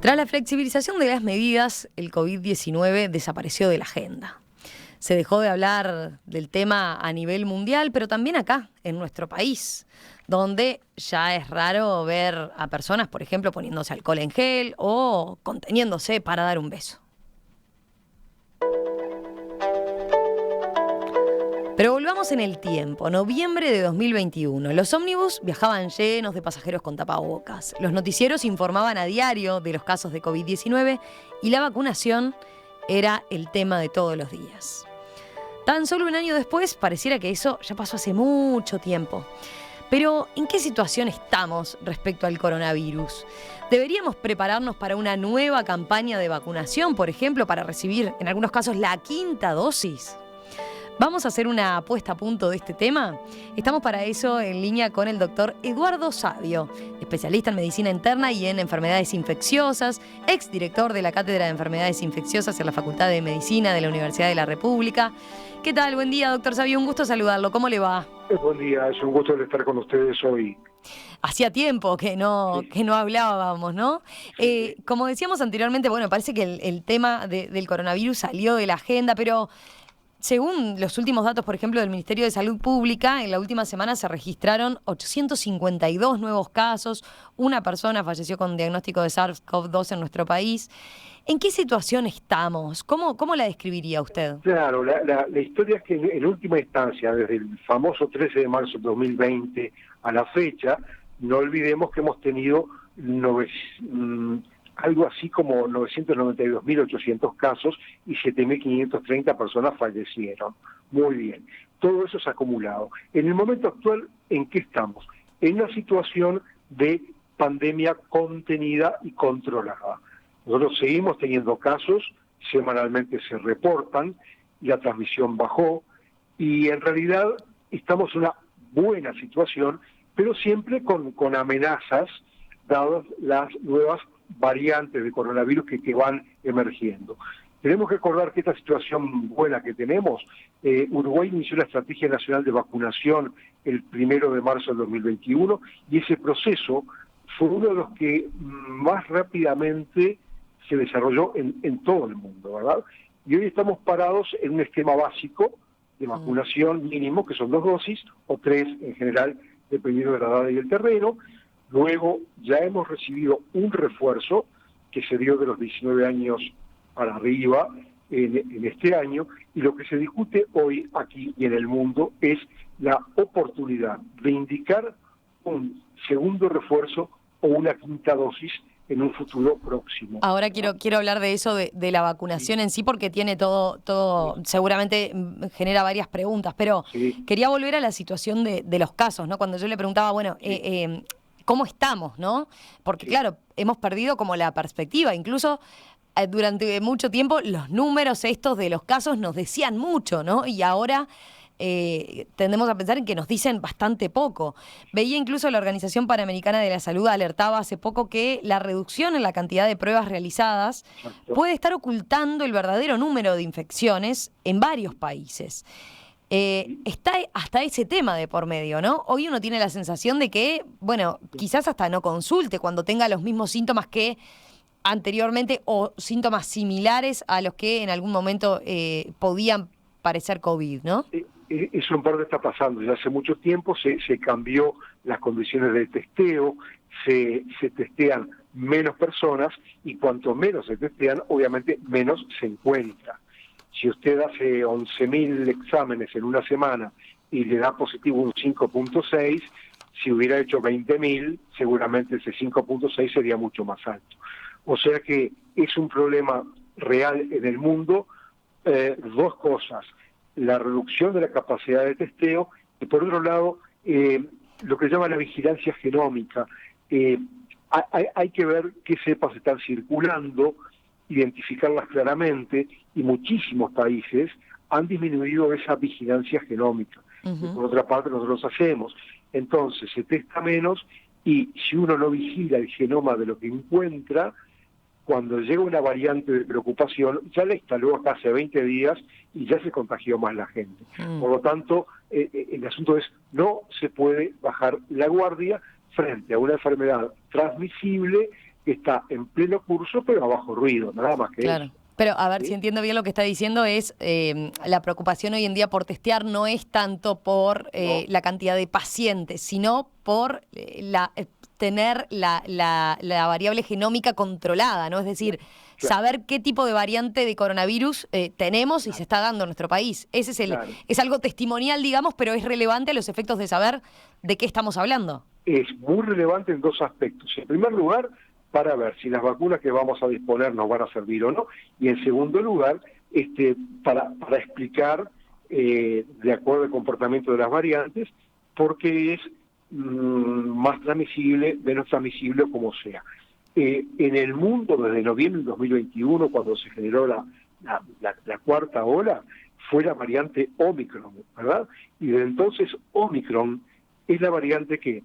Tras la flexibilización de las medidas, el COVID-19 desapareció de la agenda. Se dejó de hablar del tema a nivel mundial, pero también acá, en nuestro país, donde ya es raro ver a personas, por ejemplo, poniéndose alcohol en gel o conteniéndose para dar un beso. Pero volvamos en el tiempo, noviembre de 2021. Los ómnibus viajaban llenos de pasajeros con tapabocas. Los noticieros informaban a diario de los casos de COVID-19 y la vacunación era el tema de todos los días. Tan solo un año después, pareciera que eso ya pasó hace mucho tiempo. Pero, ¿en qué situación estamos respecto al coronavirus? ¿Deberíamos prepararnos para una nueva campaña de vacunación, por ejemplo, para recibir, en algunos casos, la 5ª dosis? ¿Vamos a hacer una puesta a punto de este tema? Estamos para eso en línea con el doctor Eduardo Savio, especialista en medicina interna y en enfermedades infecciosas, exdirector de la Cátedra de Enfermedades Infecciosas en la Facultad de Medicina de la Universidad de la República. ¿Qué tal? Buen día, doctor Savio. Un gusto saludarlo. ¿Cómo le va? Buen día. Es un gusto estar con ustedes hoy. Hacía tiempo que no hablábamos, ¿no? Como decíamos anteriormente, bueno, parece que el tema del coronavirus salió de la agenda, pero según los últimos datos, por ejemplo, del Ministerio de Salud Pública, en la última semana se registraron 852 nuevos casos. Una persona falleció con diagnóstico de SARS-CoV-2 en nuestro país. ¿En qué situación estamos? ¿Cómo la describiría usted? Claro, la historia es que en última instancia, desde el famoso 13 de marzo de 2020 a la fecha, no olvidemos que hemos tenido algo así como 992.800 casos y 7.530 personas fallecieron. Muy bien. Todo eso se ha acumulado. En el momento actual, ¿en qué estamos? En una situación de pandemia contenida y controlada. Nosotros seguimos teniendo casos, semanalmente se reportan, la transmisión bajó y en realidad estamos en una buena situación, pero siempre con amenazas, dadas las nuevas variantes de coronavirus que van emergiendo. Tenemos que recordar que esta situación buena que tenemos, Uruguay inició la Estrategia Nacional de Vacunación el 1 de marzo del 2021 y ese proceso fue uno de los que más rápidamente se desarrolló en todo el mundo, ¿verdad? Y hoy estamos parados en un esquema básico de vacunación mínimo, que son 2 dosis, o 3 en general, dependiendo de la edad y el terreno. Luego ya hemos recibido un refuerzo que se dio de los 19 años para arriba en este año, y lo que se discute hoy aquí y en el mundo es la oportunidad de indicar un segundo refuerzo o una 5ª dosis en un futuro próximo. Ahora quiero hablar de eso, de la vacunación en sí, porque tiene todo seguramente genera varias preguntas, pero quería volver a la situación de los casos, ¿no? Cuando yo le preguntaba, bueno, ¿cómo estamos, no? Porque claro, hemos perdido como la perspectiva, incluso durante mucho tiempo los números estos de los casos nos decían mucho, ¿no? Y ahora tendemos a pensar en que nos dicen bastante poco. Veía incluso la Organización Panamericana de la Salud alertaba hace poco que la reducción en la cantidad de pruebas realizadas puede estar ocultando el verdadero número de infecciones en varios países. Está hasta ese tema de por medio, ¿no? Hoy uno tiene la sensación de que, bueno, quizás hasta no consulte cuando tenga los mismos síntomas que anteriormente o síntomas similares a los que en algún momento podían parecer COVID, ¿no? Eso en parte está pasando. Ya hace mucho tiempo se cambió las condiciones de testeo, se testean menos personas y cuanto menos se testean, obviamente menos se encuentra. Si usted hace 11.000 exámenes en una semana y le da positivo un 5.6, si hubiera hecho 20.000, seguramente ese 5.6 sería mucho más alto. O sea que es un problema real en el mundo. 2 cosas: la reducción de la capacidad de testeo y, por otro lado, lo que se llama la vigilancia genómica. Hay que ver qué cepas están circulando, identificarlas claramente, y muchísimos países han disminuido esa vigilancia genómica. Y por otra parte, nosotros hacemos. Entonces, se testa menos y si uno no vigila el genoma de lo que encuentra, cuando llega una variante de preocupación, ya la instaló acá hace 20 días y ya se contagió más la gente. Por lo tanto, el asunto es, no se puede bajar la guardia frente a una enfermedad transmisible que está en pleno curso, pero a bajo ruido, nada más que eso. Pero a ver, ¿Sí? si entiendo bien lo que está diciendo es la preocupación hoy en día por testear no es tanto por la cantidad de pacientes, sino por tener la variable genómica controlada, ¿no? Es decir, saber qué tipo de variante de coronavirus tenemos y se está dando en nuestro país. Ese es es algo testimonial, digamos, pero es relevante a los efectos de saber de qué estamos hablando. Es muy relevante en dos aspectos. En primer lugar, para ver si las vacunas que vamos a disponer nos van a servir o no, y en segundo lugar, para explicar, de acuerdo al comportamiento de las variantes, por qué es más transmisible, menos transmisible o como sea. En el mundo, desde noviembre del 2021, cuando se generó la cuarta ola, fue la variante Omicron, ¿verdad? Y desde entonces Omicron es la variante que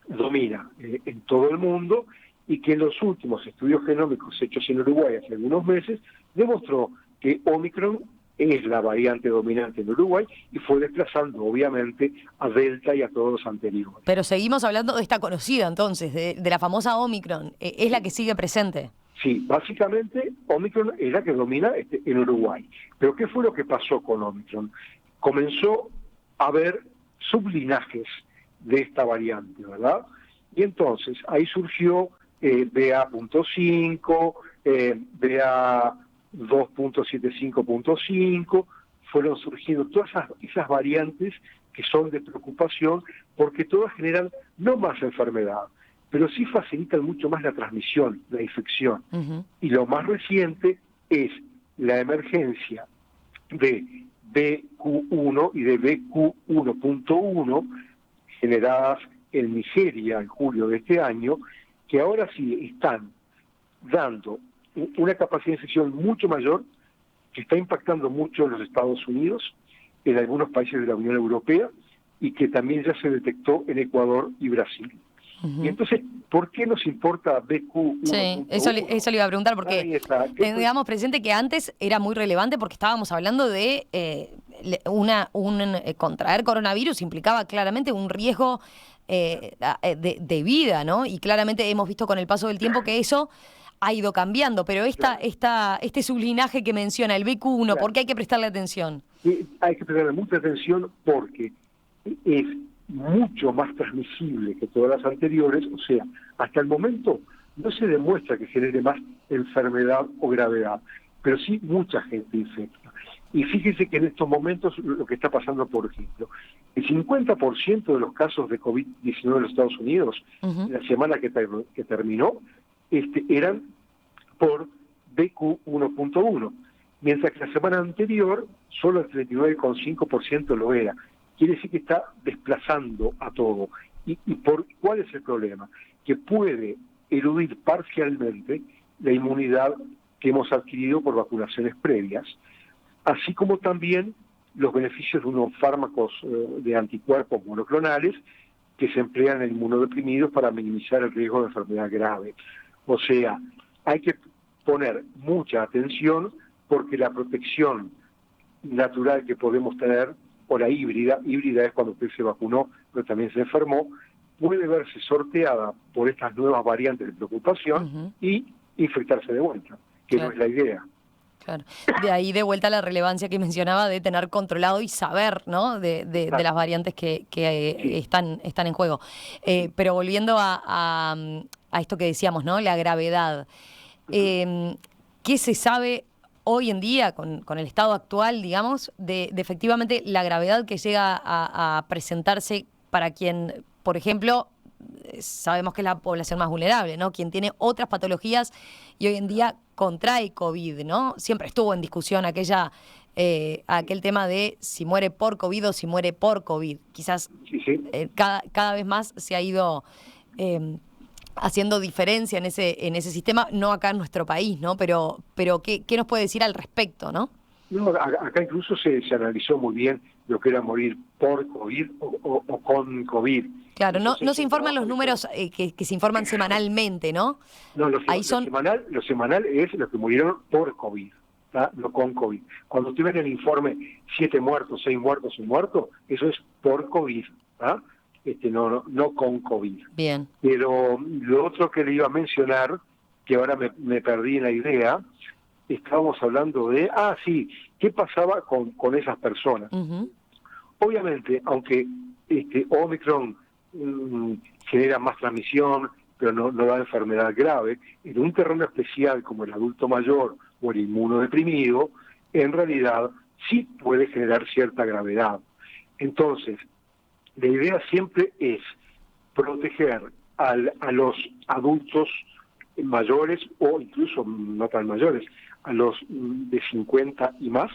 domina en todo el mundo, y que en los últimos estudios genómicos hechos en Uruguay hace algunos meses demostró que Omicron es la variante dominante en Uruguay y fue desplazando obviamente a Delta y a todos los anteriores. Pero seguimos hablando de esta conocida entonces, de la famosa Omicron, es la que sigue presente. Sí, básicamente Omicron es la que domina en Uruguay. Pero ¿qué fue lo que pasó con Omicron? Comenzó a haber sublinajes de esta variante, ¿verdad? Y entonces ahí surgió BA.5, BA2.75.5, fueron surgiendo todas esas variantes que son de preocupación, porque todas generan no más enfermedad, pero sí facilitan mucho más la transmisión, la infección. Y lo más reciente es la emergencia de BQ1 y de BQ1.1, generadas en Nigeria en julio de este año, que ahora sí están dando una capacidad de infección mucho mayor, que está impactando mucho en los Estados Unidos, en algunos países de la Unión Europea, y que también ya se detectó en Ecuador y Brasil. Y entonces, ¿por qué nos importa BQ1.1? Sí, eso le iba a preguntar, porque tengamos presente que antes era muy relevante porque estábamos hablando de contraer coronavirus implicaba claramente un riesgo de vida, ¿no? Y claramente hemos visto con el paso del tiempo que eso ha ido cambiando, pero este sublinaje que menciona, el BQ1, ¿por qué hay que prestarle atención? Hay que prestarle mucha atención porque es mucho más transmisible que todas las anteriores, o sea, hasta el momento no se demuestra que genere más enfermedad o gravedad, pero sí mucha gente infecta. Y fíjese que en estos momentos lo que está pasando, por ejemplo, el 50% de los casos de COVID-19 en los Estados Unidos, en la semana que terminó, eran por BQ1.1, mientras que la semana anterior solo el 39,5% lo era. Quiere decir que está desplazando a todo. ¿Y cuál es el problema? Que puede eludir parcialmente la inmunidad que hemos adquirido por vacunaciones previas, así como también los beneficios de unos fármacos de anticuerpos monoclonales que se emplean en inmunodeprimidos para minimizar el riesgo de enfermedad grave. O sea, hay que poner mucha atención porque la protección natural que podemos tener, o la híbrida es cuando usted se vacunó pero también se enfermó, puede verse sorteada por estas nuevas variantes de preocupación y infectarse de vuelta, que no es la idea. Claro. De ahí de vuelta la relevancia que mencionaba de tener controlado y saber, ¿no? de las variantes que están en juego. Pero volviendo a esto que decíamos, ¿no? La gravedad. ¿Qué se sabe hoy en día, con el estado actual, digamos, de efectivamente la gravedad que llega a presentarse para quien, por ejemplo, sabemos que es la población más vulnerable, ¿no? Quien tiene otras patologías y hoy en día contrae COVID, ¿no? Siempre estuvo en discusión aquel tema de si muere por COVID o si muere por COVID. Quizás cada vez más se ha ido haciendo diferencia en ese sistema, no acá en nuestro país, ¿no? Pero ¿qué nos puede decir al respecto, no? No, acá incluso se analizó muy bien lo que era morir por COVID o con COVID. Claro, no se informan los números que se informan semanalmente, ¿no? No, lo semanal es los que murieron por COVID, ¿tá? No con COVID. Cuando usted ve en el informe 7 muertos, 6 muertos, 1 muerto, eso es por COVID, ¿tá? no con COVID. Bien. Pero lo otro que le iba a mencionar, que ahora me perdí en la idea, estábamos hablando de, ¿qué pasaba con esas personas? Uh-huh. Obviamente, aunque Omicron genera más transmisión, pero no da enfermedad grave, en un terreno especial como el adulto mayor o el inmunodeprimido, en realidad sí puede generar cierta gravedad. Entonces, la idea siempre es proteger a los adultos mayores o incluso no tan mayores, a los de 50 y más,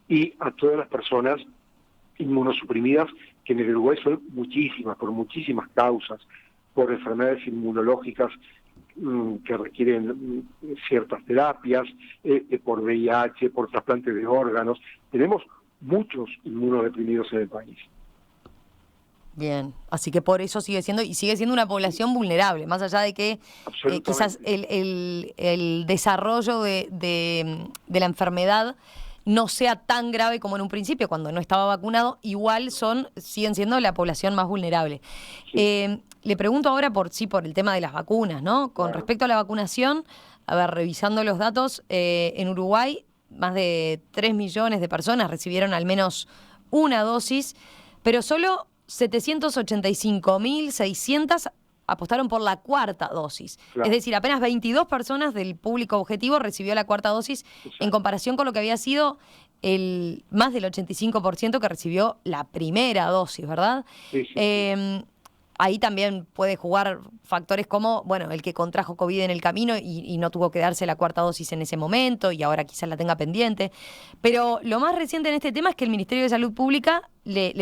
y a todas las personas inmunosuprimidas, que en el Uruguay son muchísimas, por muchísimas causas, por enfermedades inmunológicas que requieren ciertas terapias, por VIH, por trasplante de órganos. Tenemos muchos inmunodeprimidos en el país. Bien, así que por eso sigue siendo una población vulnerable, más allá de que quizás el desarrollo de la enfermedad no sea tan grave como en un principio, cuando no estaba vacunado, igual siguen siendo la población más vulnerable. Sí. Le pregunto ahora por el tema de las vacunas, ¿no? Con respecto a la vacunación, a ver, revisando los datos, en Uruguay más de 3 millones de personas recibieron al menos una dosis, pero solo 785.600 apostaron por la cuarta dosis. Claro. Es decir, apenas 22 personas del público objetivo recibió la cuarta dosis. Exacto. En comparación con lo que había sido más del 85% que recibió la primera dosis, ¿verdad? Sí, sí. Ahí también puede jugar factores como, el que contrajo COVID en el camino y no tuvo que darse la cuarta dosis en ese momento y ahora quizás la tenga pendiente. Pero lo más reciente en este tema es que el Ministerio de Salud Pública le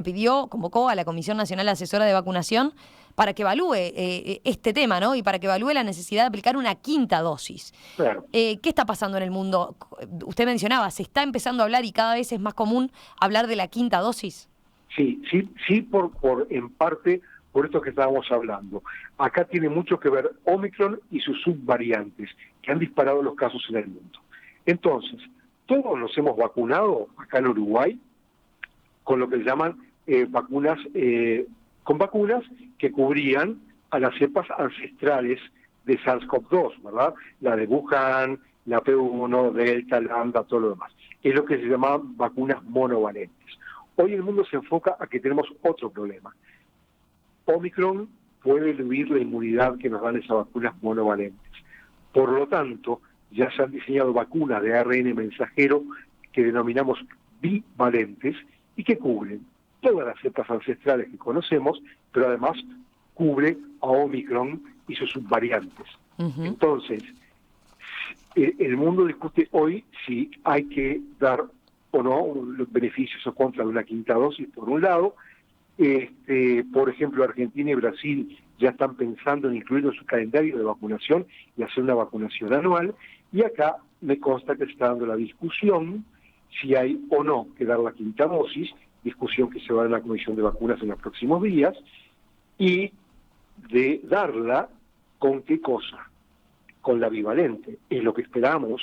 convocó a la Comisión Nacional Asesora de Vacunación para que evalúe este tema, ¿no? Y para que evalúe la necesidad de aplicar una quinta dosis. Claro. ¿Qué está pasando en el mundo? Usted mencionaba, se está empezando a hablar y cada vez es más común hablar de la quinta dosis. Sí, en parte por esto que estábamos hablando. Acá tiene mucho que ver Omicron y sus subvariantes, que han disparado los casos en el mundo. Entonces, todos nos hemos vacunado acá en Uruguay con lo que llaman vacunas que cubrían a las cepas ancestrales de SARS-CoV-2, ¿verdad? La de Wuhan, la P1, Delta, Lambda, todo lo demás. Es lo que se llama vacunas monovalentes. Hoy el mundo se enfoca a que tenemos otro problema. Omicron puede eludir la inmunidad que nos dan esas vacunas monovalentes. Por lo tanto, ya se han diseñado vacunas de ARN mensajero que denominamos bivalentes y que cubren todas las cepas ancestrales que conocemos, pero además cubre a Omicron y sus subvariantes. Uh-huh. Entonces, el mundo discute hoy si hay que dar o no los beneficios o contra de una quinta dosis, por un lado. Por ejemplo, Argentina y Brasil ya están pensando en incluirlo en su calendario de vacunación y hacer una vacunación anual, y acá me consta que se está dando la discusión si hay o no que dar la quinta dosis, discusión que se va a dar en la Comisión de Vacunas en los próximos días, y de darla con qué cosa, con la bivalente, es lo que esperamos,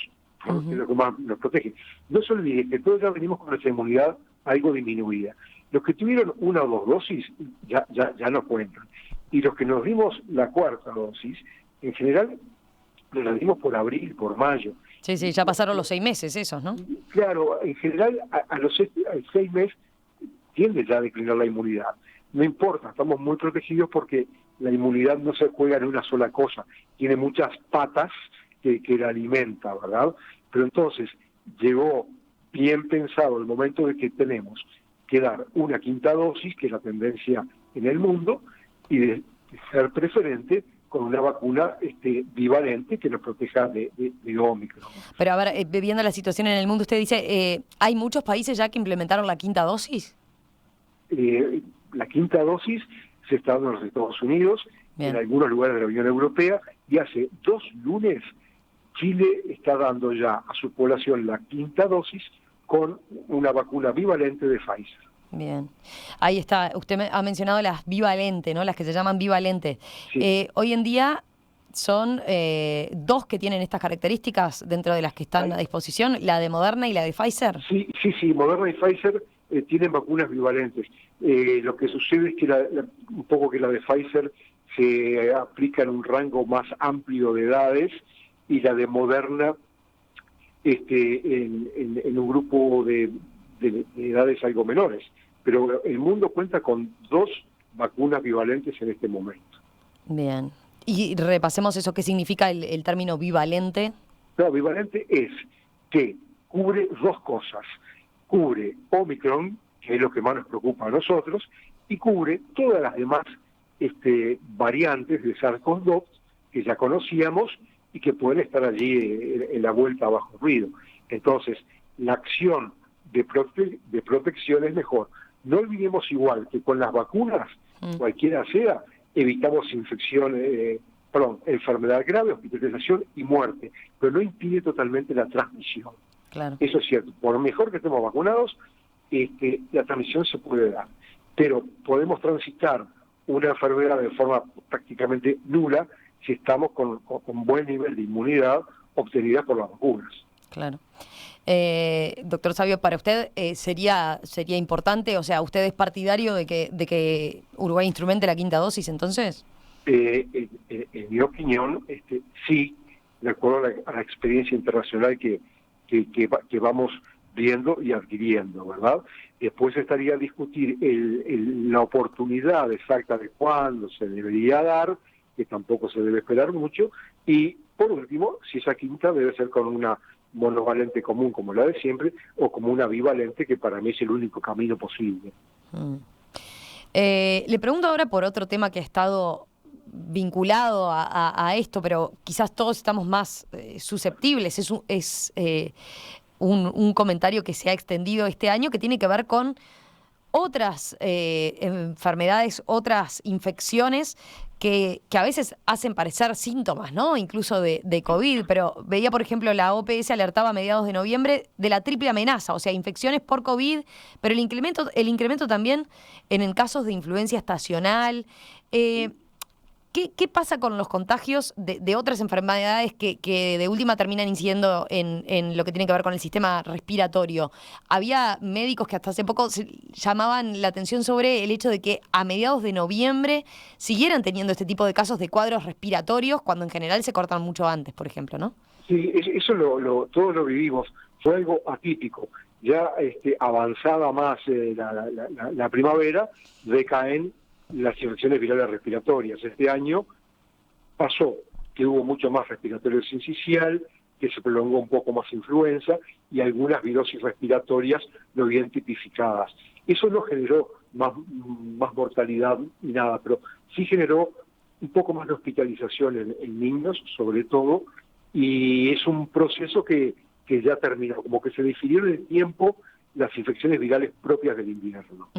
uh-huh. Es lo que más nos protege. No se olvide que todos ya venimos con nuestra inmunidad algo disminuida. Los que tuvieron una o dos dosis ya no cuentan. Y los que nos dimos la cuarta dosis, en general, nos la dimos por abril, por mayo. Sí, ya pasaron los 6 meses esos, ¿no? Claro, en general, a los 6 meses tiende ya a declinar la inmunidad. No importa, estamos muy protegidos porque la inmunidad no se juega en una sola cosa. Tiene muchas patas que la alimenta, ¿verdad? Pero entonces, llegó bien pensado el momento de que tenemos que dar una quinta dosis, que es la tendencia en el mundo, y de ser preferente con una vacuna bivalente que nos proteja de Omicron. Pero a ver, viendo la situación en el mundo, usted dice, ¿hay muchos países ya que implementaron la quinta dosis? La quinta dosis se está dando en los Estados Unidos, bien, en algunos lugares de la Unión Europea, y hace 2 lunes Chile está dando ya a su población la quinta dosis con una vacuna bivalente de Pfizer. Bien. Ahí está. Usted ha mencionado las bivalentes, ¿no? Las que se llaman bivalentes. Sí. Hoy en día son 2 que tienen estas características dentro de las que están a disposición, la de Moderna y la de Pfizer. Sí. Moderna y Pfizer tienen vacunas bivalentes. Lo que sucede es que un poco que la de Pfizer se aplica en un rango más amplio de edades y la de Moderna en un grupo de edades algo menores. Pero el mundo cuenta con 2 vacunas bivalentes en este momento. Bien. Y repasemos eso, ¿qué significa el término bivalente? No, bivalente es que cubre 2 cosas. Cubre Omicron, que es lo que más nos preocupa a nosotros, y cubre todas las demás variantes de SARS-CoV-2 que ya conocíamos y que pueden estar allí en la vuelta bajo ruido. Entonces, la acción de protección es mejor. No olvidemos igual que con las vacunas, cualquiera sea, evitamos enfermedad grave, hospitalización y muerte, pero no impide totalmente la transmisión. Claro. Eso es cierto. Por mejor que estemos vacunados, la transmisión se puede dar, pero podemos transitar una enfermedad de forma prácticamente nula si estamos con buen nivel de inmunidad obtenida por las vacunas. Claro. Doctor Savio, para usted sería importante, o sea, ¿usted es partidario de que Uruguay instrumente la 5ª dosis entonces? En mi opinión, sí, de acuerdo a la experiencia internacional que vamos viendo y adquiriendo, ¿verdad? Después estaría a discutir la oportunidad exacta de cuándo se debería dar, que tampoco se debe esperar mucho, y por último, si esa 5ª debe ser con una monovalente común como la de siempre, o como una bivalente, que para mí es el único camino posible. Le pregunto ahora por otro tema que ha estado vinculado a esto, pero quizás todos estamos más susceptibles. Es un comentario que se ha extendido este año que tiene que ver con otras enfermedades, otras infecciones que a veces hacen parecer síntomas, ¿no? Incluso de COVID, pero veía, por ejemplo, la OPS alertaba a mediados de noviembre de la triple amenaza, o sea, infecciones por COVID, pero el incremento también en casos de influencia estacional. ¿Qué pasa con los contagios de otras enfermedades que de última terminan incidiendo en lo que tiene que ver con el sistema respiratorio? Había médicos que hasta hace poco llamaban la atención sobre el hecho de que a mediados de noviembre siguieran teniendo este tipo de casos de cuadros respiratorios cuando en general se cortan mucho antes, por ejemplo, ¿no? Sí, eso todos lo vivimos. Fue algo atípico. Ya avanzada más la primavera, decaen las infecciones virales respiratorias. Este año pasó que hubo mucho más respiratorio sincicial, que se prolongó un poco más influenza y algunas virosis respiratorias no bien tipificadas. Eso no generó más mortalidad ni nada, pero sí generó un poco más de hospitalización en niños, sobre todo, y es un proceso que ya terminó, como que se definió en el tiempo las infecciones virales propias del invierno.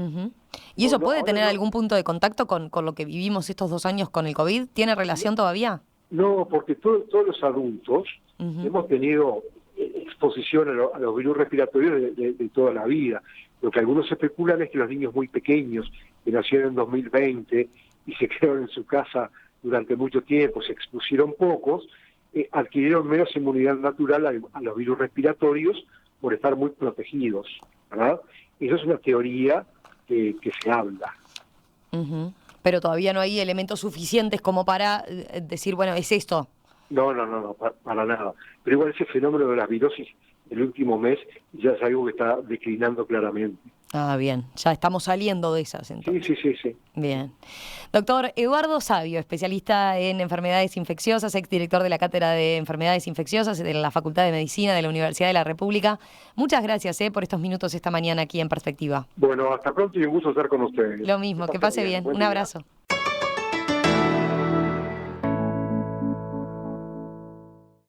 ¿Y eso puede tener algún punto de contacto con lo que vivimos estos 2 años con el COVID? ¿Tiene relación todavía? No, porque todos los adultos hemos tenido exposición a los virus respiratorios de toda la vida. Lo que algunos especulan es que los niños muy pequeños, que nacieron en 2020 y se quedaron en su casa durante mucho tiempo, se expusieron pocos, adquirieron menos inmunidad natural a los virus respiratorios por estar muy protegidos, ¿verdad? Eso es una teoría que se habla. Pero todavía no hay elementos suficientes como para decir, bueno, es esto. No, para nada. Pero igual ese fenómeno de las virosis el último mes ya es algo que está declinando claramente. Ah, bien. Ya estamos saliendo de esas, entonces. Sí. Bien. Doctor Eduardo Savio, especialista en enfermedades infecciosas, exdirector de la Cátedra de Enfermedades Infecciosas de la Facultad de Medicina de la Universidad de la República. Muchas gracias por estos minutos esta mañana aquí en Perspectiva. Bueno, hasta pronto y un gusto estar con ustedes. Lo mismo, que pase bien. Un abrazo.